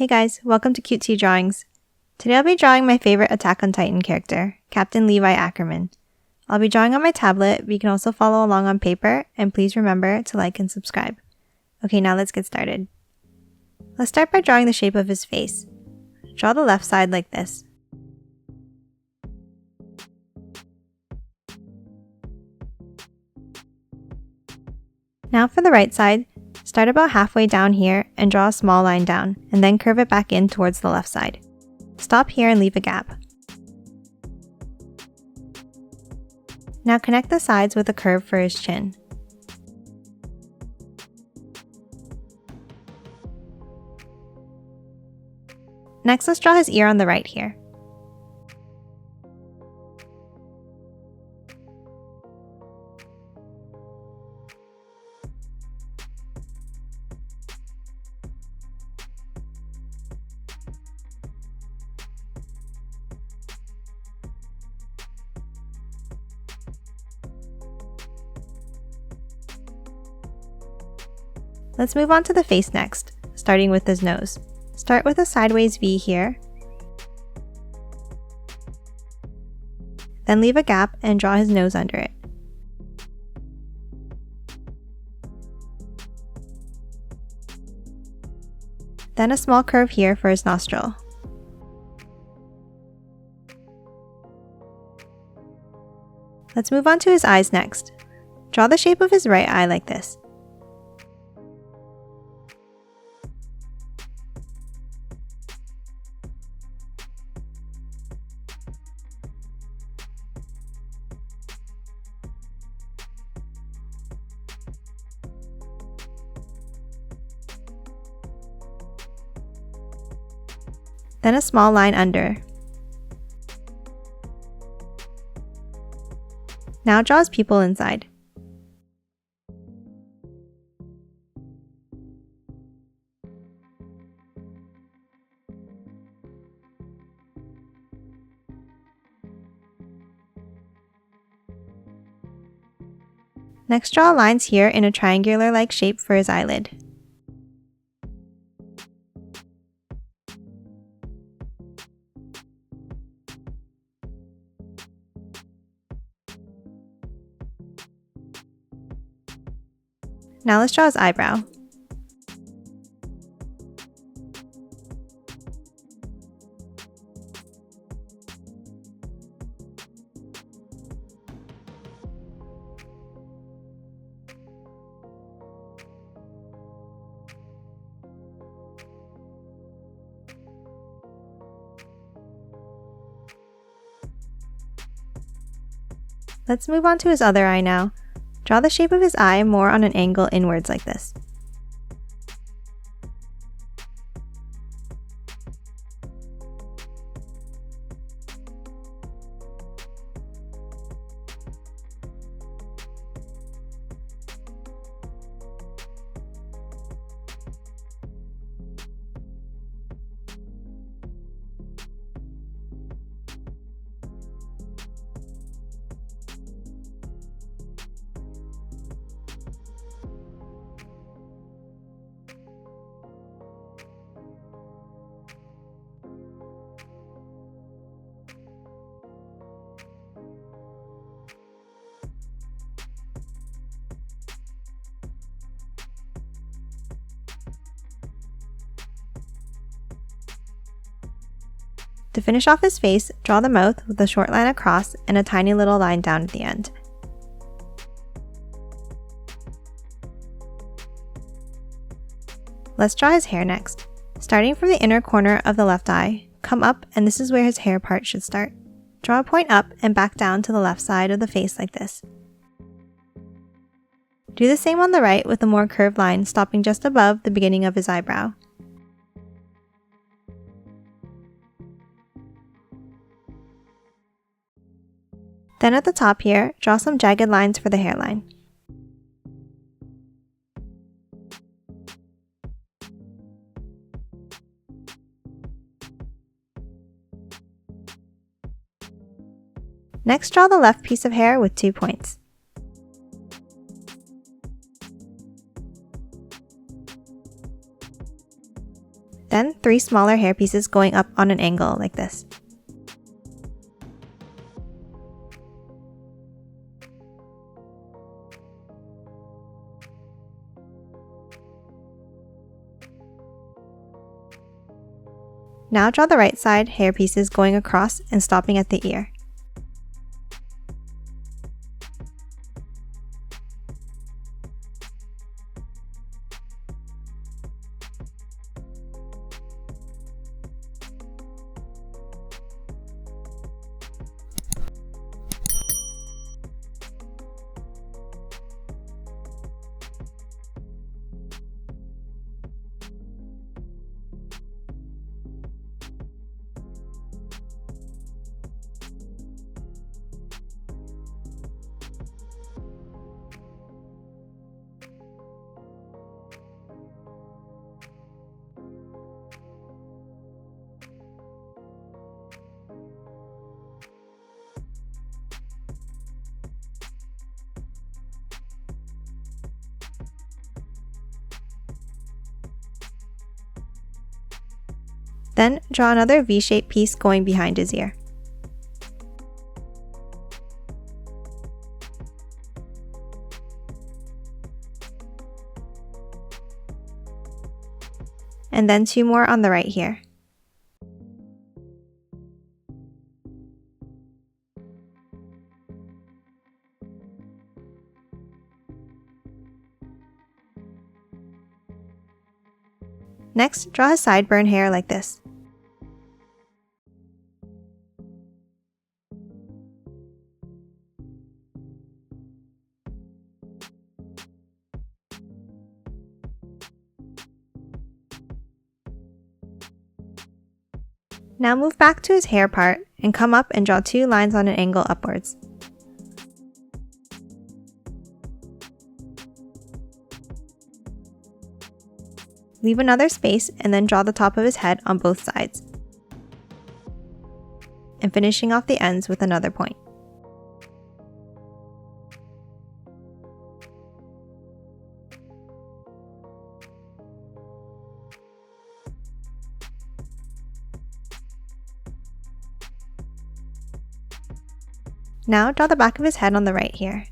Hey guys, welcome to Cutesy Drawings. Today I'll be drawing my favorite Attack on Titan character, Captain Levi Ackerman. I'll be drawing on my tablet, but you can also follow along on paper, and please remember to like and subscribe. Okay, now let's get started. Let's start by drawing the shape of his face. Draw the left side like this. Now for the right side, start about halfway down here and draw a small line down, and then curve it back in towards the left side. Stop here and leave a gap. Now connect the sides with a curve for his chin. Next, let's draw his ear on the right here. Let's move on to the face next, starting with his nose. Start with a sideways V here, then leave a gap and draw his nose under it. Then a small curve here for his nostril. Let's move on to his eyes next. Draw the shape of his right eye like this. Then a small line under. Now draw his pupil inside. Next, draw lines here in a triangular-like shape for his eyelid. Now let's draw his eyebrow. Let's move on to his other eye now. Draw the shape of his eye more on an angle inwards like this. To finish off his face, draw the mouth with a short line across and a tiny little line down at the end. Let's draw his hair next. Starting from the inner corner of the left eye, come up, and this is where his hair part should start. Draw a point up and back down to the left side of the face like this. Do the same on the right with a more curved line stopping just above the beginning of his eyebrow. Then at the top here, draw some jagged lines for the hairline. Next, draw the left piece of hair with 2 points. Then 3 smaller hair pieces going up on an angle like this. Now draw the right side hair pieces going across and stopping at the ear. Then draw another V-shaped piece going behind his ear. And then 2 more on the right here. Next, draw his sideburn hair like this. Now move back to his hair part and come up and draw 2 lines on an angle upwards. Leave another space and then draw the top of his head on both sides, and finishing off the ends with another point. Now draw the back of his head on the right here.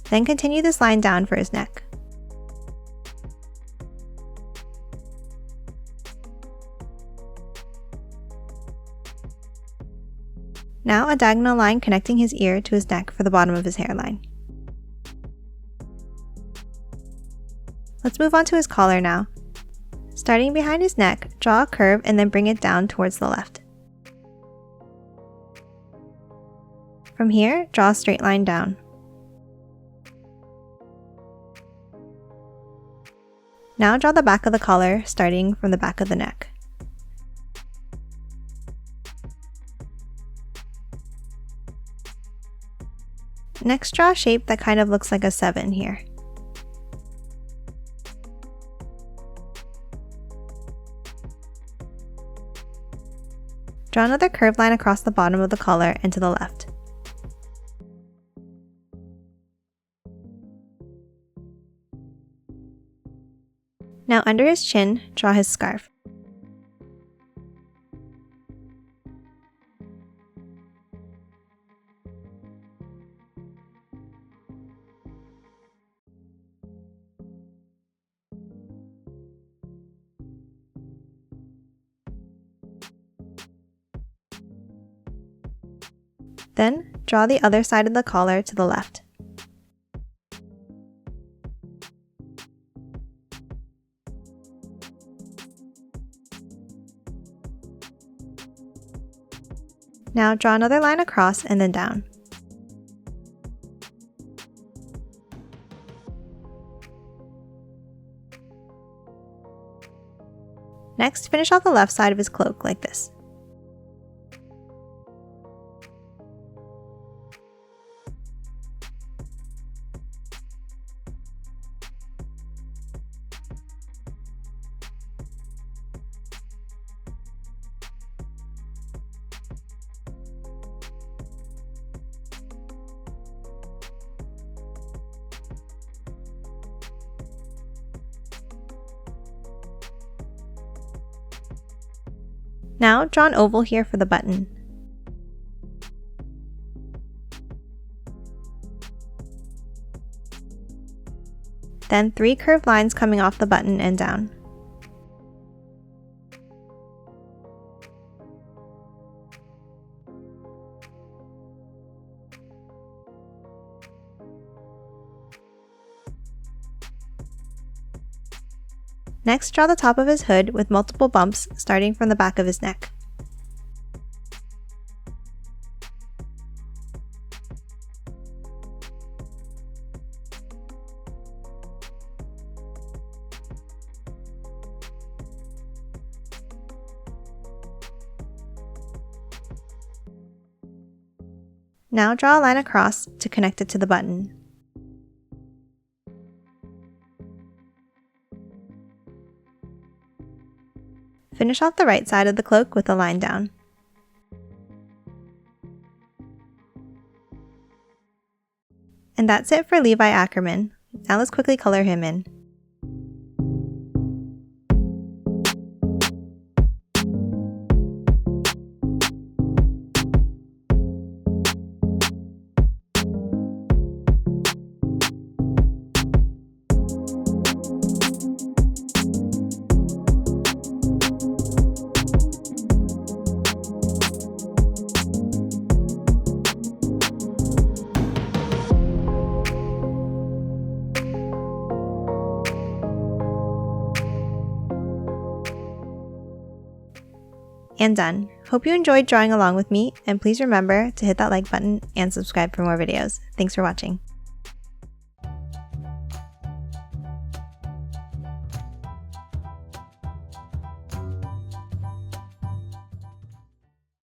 Then continue this line down for his neck. Now a diagonal line connecting his ear to his neck for the bottom of his hairline. Let's move on to his collar now. Starting behind his neck, draw a curve and then bring it down towards the left. From here, draw a straight line down. Now draw the back of the collar, starting from the back of the neck. Next, draw a shape that kind of looks like a 7 here. Draw another curved line across the bottom of the collar and to the left. Now under his chin, draw his scarf. Then, draw the other side of the collar to the left. Now draw another line across and then down. Next, finish off the left side of his cloak like this. Now draw an oval here for the button. Then 3 curved lines coming off the button and down. Next, draw the top of his hood with multiple bumps starting from the back of his neck. Now draw a line across to connect it to the button. Finish off the right side of the cloak with a line down. And that's it for Levi Ackerman. Now let's quickly color him in. And done. Hope you enjoyed drawing along with me, and please remember to hit that like button and subscribe for more videos. Thanks for watching.